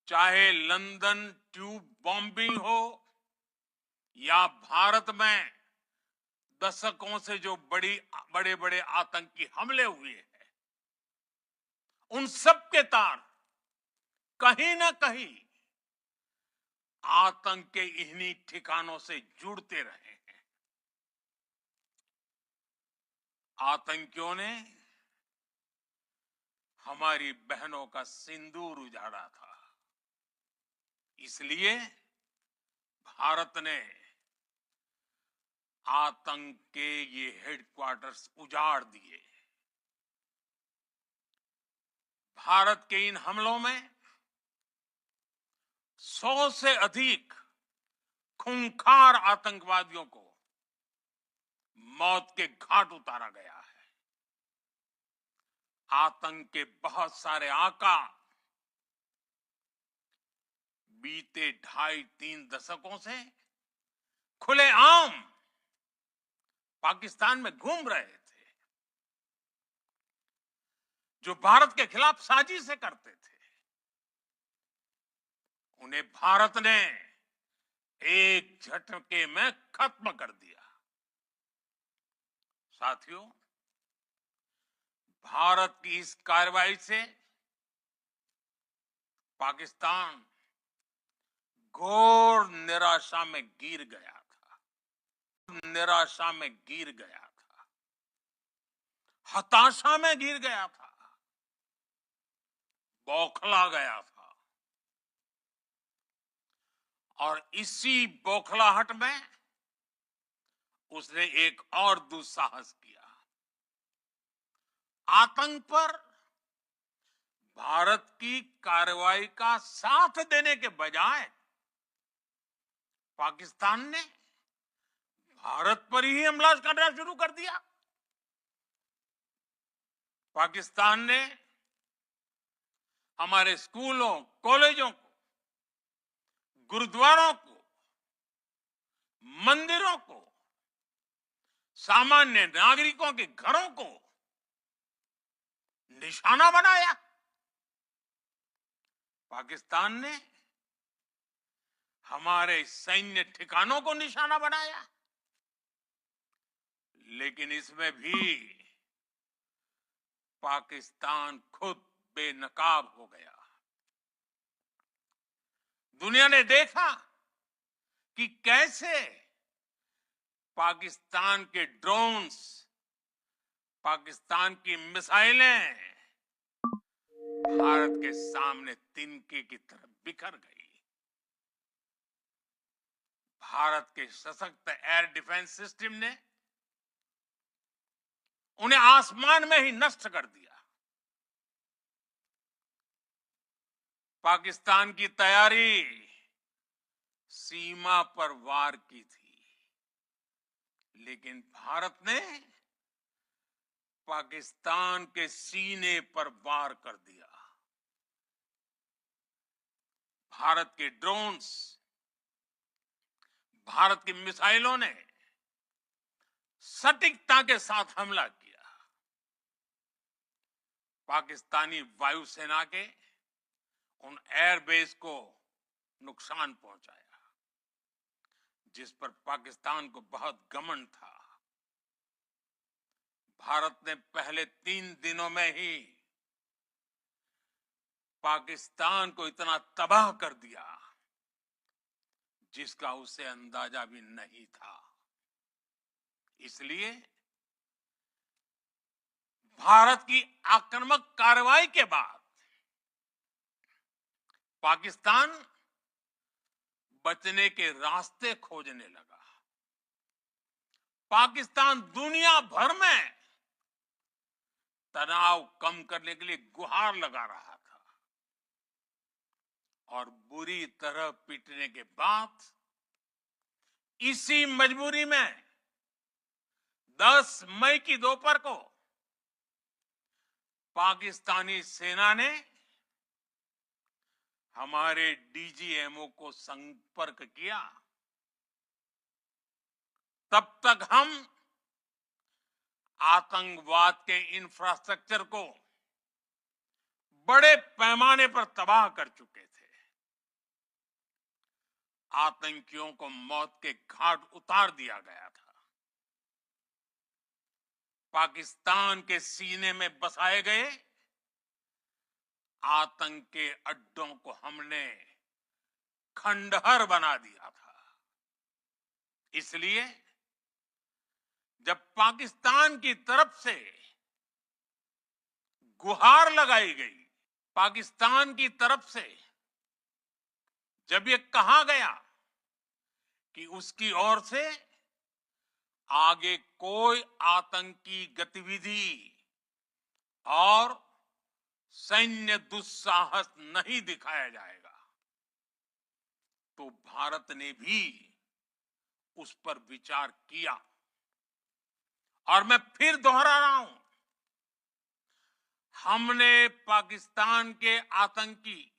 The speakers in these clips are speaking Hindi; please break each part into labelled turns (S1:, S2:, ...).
S1: चाहे लंदन ट्यूब बॉम्बिंग हो या भारत में दशकों से जो बड़े बड़े आतंकी हमले हुए हैं, उन सब के तार कहीं ना कहीं आतंक के इन्हीं ठिकानों से जुड़ते रहे हैं। आतंकियों ने हमारी बहनों का सिंदूर उजाड़ा था, इसलिए भारत ने आतंक के ये हेडक्वार्टर्स उजाड़ दिए। भारत के इन हमलों में 100 से अधिक खूंखार आतंकवादियों को मौत के घाट उतारा गया है। आतंक के बहुत सारे आका बीते 2.5-3 दशकों से खुलेआम पाकिस्तान में घूम रहे थे, जो भारत के खिलाफ साजिशें करते थे। उन्हें भारत ने एक झटके में खत्म कर दिया। साथियों, भारत की इस कार्रवाई से पाकिस्तान घोर निराशा में गिर गया था, हताशा में गिर गया था, बौखला गया था। और इसी बौखलाहट में उसने एक और दुस्साहस किया। आतंक पर भारत की कार्रवाई का साथ देने के बजाय पाकिस्तान ने भारत पर ही हमला करना शुरू कर दिया। पाकिस्तान ने हमारे स्कूलों, कॉलेजों को, गुरुद्वारों को, मंदिरों को, सामान्य नागरिकों के घरों को निशाना बनाया। पाकिस्तान ने हमारे सैन्य ठिकानों को निशाना बनाया। लेकिन इसमें भी पाकिस्तान खुद बेनकाब हो गया। दुनिया ने देखा कि कैसे पाकिस्तान के ड्रोन्स, पाकिस्तान की मिसाइलें भारत के सामने तिनके की तरह बिखर गई। भारत के सशक्त एयर डिफेंस सिस्टम ने उन्हें आसमान में ही नष्ट कर दिया। पाकिस्तान की तैयारी सीमा पर वार की थी, लेकिन भारत ने पाकिस्तान के सीने पर वार कर दिया। भारत के ड्रोन्स, भारत की मिसाइलों ने सटीकता के साथ हमला किया। पाकिस्तानी वायुसेना के उन एयरबेस को नुकसान पहुंचाया, जिस पर पाकिस्तान को बहुत घमंड था। भारत ने पहले 3 दिनों में ही पाकिस्तान को इतना तबाह कर दिया, जिसका उसे अंदाजा भी नहीं था। इसलिए भारत की आक्रामक कार्रवाई के बाद पाकिस्तान बचने के रास्ते खोजने लगा। पाकिस्तान दुनिया भर में तनाव कम करने के लिए गुहार लगा रहा था, और बुरी तरह पीटने के बाद इसी मजबूरी में 10 मई की दोपहर को पाकिस्तानी सेना ने हमारे डीजीएमओ को संपर्क किया। तब तक हम आतंकवाद के इंफ्रास्ट्रक्चर को बड़े पैमाने पर तबाह कर चुके थे। आतंकियों को मौत के घाट उतार दिया गया था। पाकिस्तान के सीने में बसाए गए आतंक के अड्डों को हमने खंडहर बना दिया था। इसलिए जब पाकिस्तान की तरफ से गुहार लगाई गई, पाकिस्तान की तरफ से जब ये कहा गया कि उसकी ओर से आगे कोई आतंकी गतिविधि और सैन्य दुस्साहस नहीं दिखाया जाएगा, तो भारत ने भी उस पर विचार किया। और मैं फिर दोहरा रहा हूं, हमने पाकिस्तान के आतंकी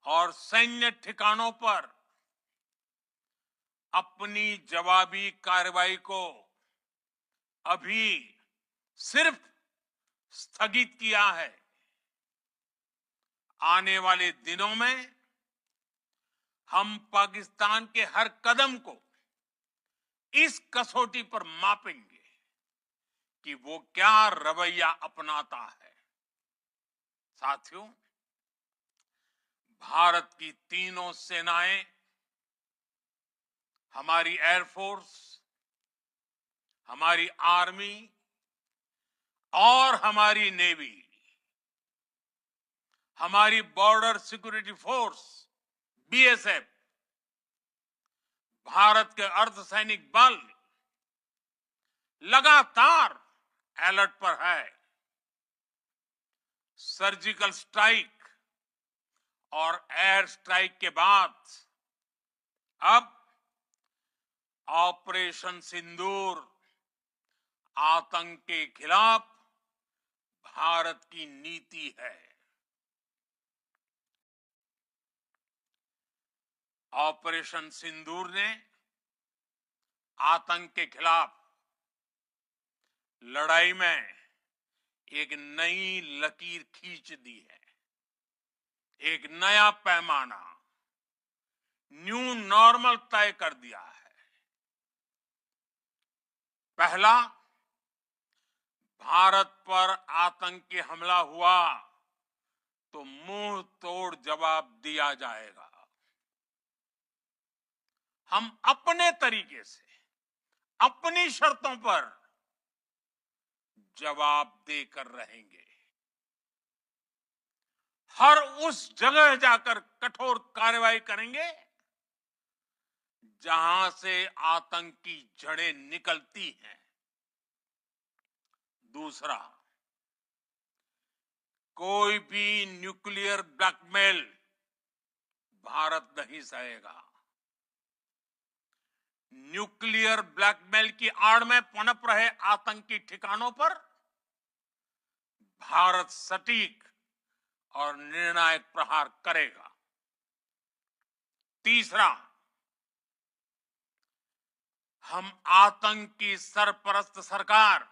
S1: और सैन्य ठिकानों पर अपनी जवाबी कार्रवाई को अभी सिर्फ स्थगित किया है। आने वाले दिनों में हम पाकिस्तान के हर कदम को इस कसौटी पर मापेंगे कि वो क्या रवैया अपनाता है। साथियों, भारत की तीनों सेनाएं, हमारी एयरफोर्स, हमारी आर्मी और हमारी नेवी, हमारी border security force BSF, Bharat के अर्धसैनिक बल लगातार अलर्ट पर है। सर्जिकल स्ट्राइक और एयर स्ट्राइक के बाद अब ऑपरेशन सिंदूर आतंक के खिलाफ भारत की नीति है। ऑपरेशन सिंदूर ने आतंक के खिलाफ लड़ाई में एक नई लकीर खींच दी है, एक नया पैमाना, न्यू नॉर्मल तय कर दिया है। पहला, भारत पर आतंकी हमला हुआ तो मुंह तोड़ जवाब दिया जाएगा। हम अपने तरीके से, अपनी शर्तों पर जवाब देकर रहेंगे। हर उस जगह जाकर कठोर कार्रवाई करेंगे जहां से आतंक की जड़ें निकलती हैं। दूसरा, कोई भी न्यूक्लियर ब्लैकमेल भारत नहीं सहेगा। न्यूक्लियर ब्लैकमेल की आड़ में पनप रहे आतंकी ठिकानों पर भारत सटीक और निर्णायक प्रहार करेगा। तीसरा, हम आतंक की सरपरस्त सरकार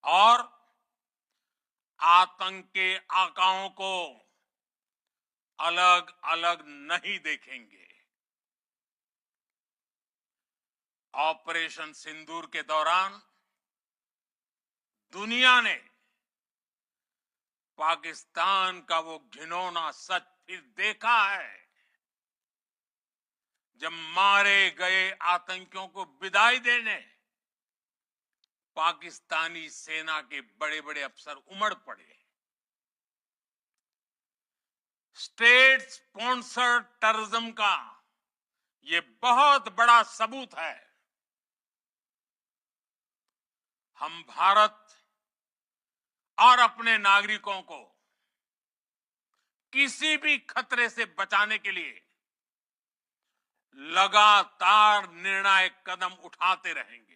S1: और आतंक के आकाओं को अलग अलग नहीं देखेंगे। ऑपरेशन सिंदूर के दौरान दुनिया ने पाकिस्तान का वो घिनौना सच फिर देखा है, जब मारे गए आतंकियों को विदाई देने पाकिस्तानी सेना के बड़े बड़े अफसर उमड़ पड़े। स्टेट स्पॉन्सर्ड टेररिज्म का ये बहुत बड़ा सबूत है। हम भारत और अपने नागरिकों को किसी भी खतरे से बचाने के लिए लगातार निर्णायक कदम उठाते रहेंगे।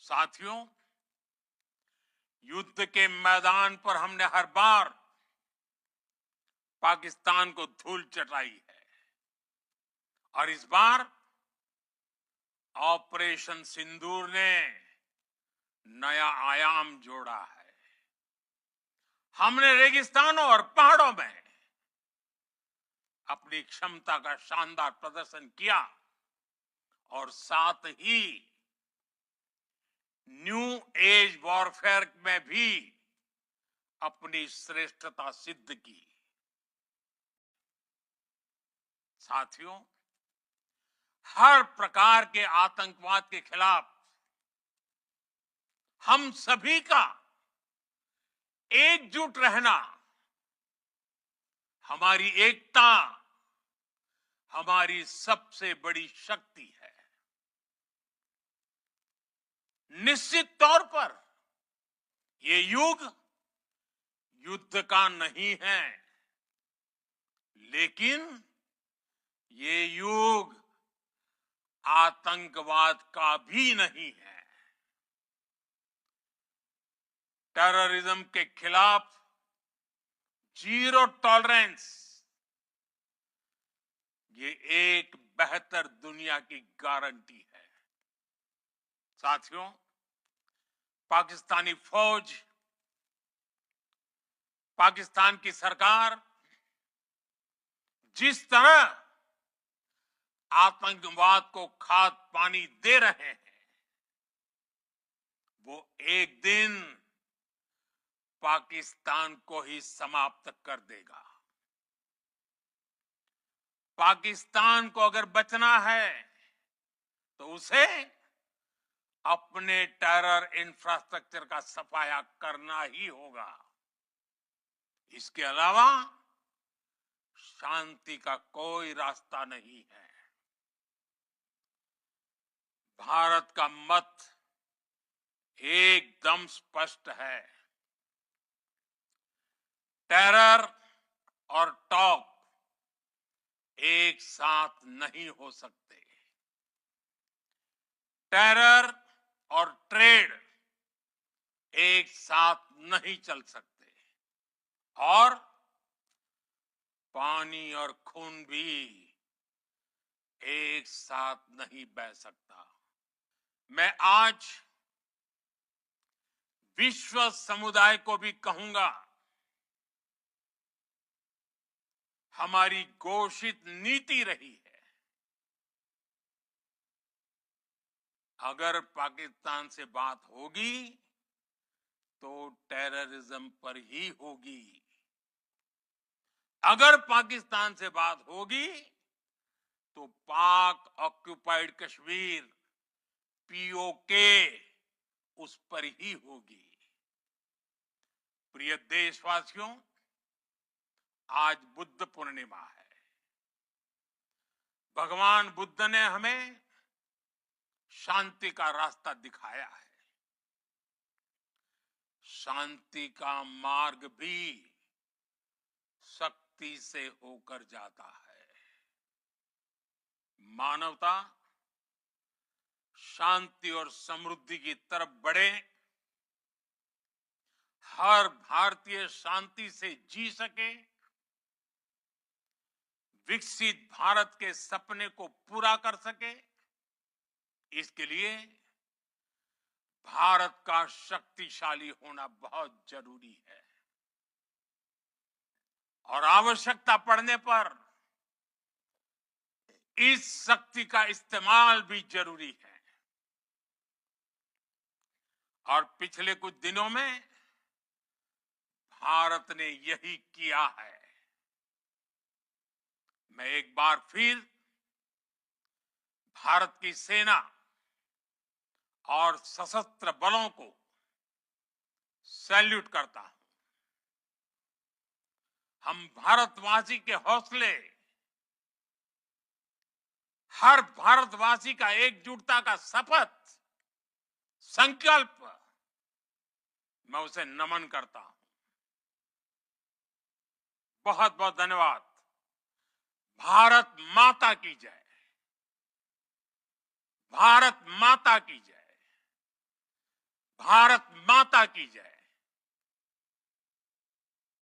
S1: साथियों, युद्ध के मैदान पर हमने हर बार पाकिस्तान को धूल चटाई है और इस बार ऑपरेशन सिंदूर ने नया आयाम जोड़ा है। हमने रेगिस्तानों और पहाड़ों में अपनी क्षमता का शानदार प्रदर्शन किया और साथ ही न्यू एज वॉरफेयर में भी अपनी श्रेष्ठता सिद्ध की। साथियों, हर प्रकार के आतंकवाद के खिलाफ हम सभी का एकजुट रहना, हमारी एकता हमारी सबसे बड़ी शक्ति है। निश्चित तौर पर ये युग युद्ध का नहीं है, लेकिन ये युग आतंकवाद का भी नहीं है। टेररिज्म के खिलाफ जीरो टॉलरेंस, ये एक बेहतर दुनिया की गारंटी है। साथियों, पाकिस्तानी फौज, पाकिस्तान की सरकार जिस तरह आतंकवाद को खाद पानी दे रहे हैं, वो एक दिन पाकिस्तान को ही समाप्त कर देगा। पाकिस्तान को अगर बचना है तो उसे अपने टेरर इंफ्रास्ट्रक्चर का सफाया करना ही होगा। इसके अलावा शांति का कोई रास्ता नहीं है। भारत का मत एकदम स्पष्ट है। टेरर और टॉप एक साथ नहीं हो सकते। टेरर और ट्रेड एक साथ नहीं चल सकते, और पानी और खून भी एक साथ नहीं बह सकता। मैं आज विश्व समुदाय को भी कहूंगा, हमारी घोषित नीति रही है, अगर पाकिस्तान से बात होगी तो टेररिज्म पर ही होगी। अगर पाकिस्तान से बात होगी तो पाक ऑक्युपाइड कश्मीर, पीओके, उस पर ही होगी। प्रिय देशवासियों, आज बुद्ध पूर्णिमा है। भगवान बुद्ध ने हमें शांति का रास्ता दिखाया है। शांति का मार्ग भी शक्ति से होकर जाता है। मानवता शांति और समृद्धि की तरफ बढ़े, हर भारतीय शांति से जी सके, विकसित भारत के सपने को पूरा कर सके, इसके लिए भारत का शक्तिशाली होना बहुत जरूरी है। और आवश्यकता पड़ने पर इस शक्ति का इस्तेमाल भी जरूरी है। और पिछले कुछ दिनों में भारत ने यही किया है। मैं एक बार फिर भारत की सेना और सशस्त्र बलों को सैल्यूट करता हूं। हम भारतवासी के हौसले, हर भारतवासी का एकजुटता का शपथ, संकल्प, मैं उसे नमन करता हूं। बहुत बहुत धन्यवाद। भारत माता की जय। भारत माता की जय। भारत माता की जय।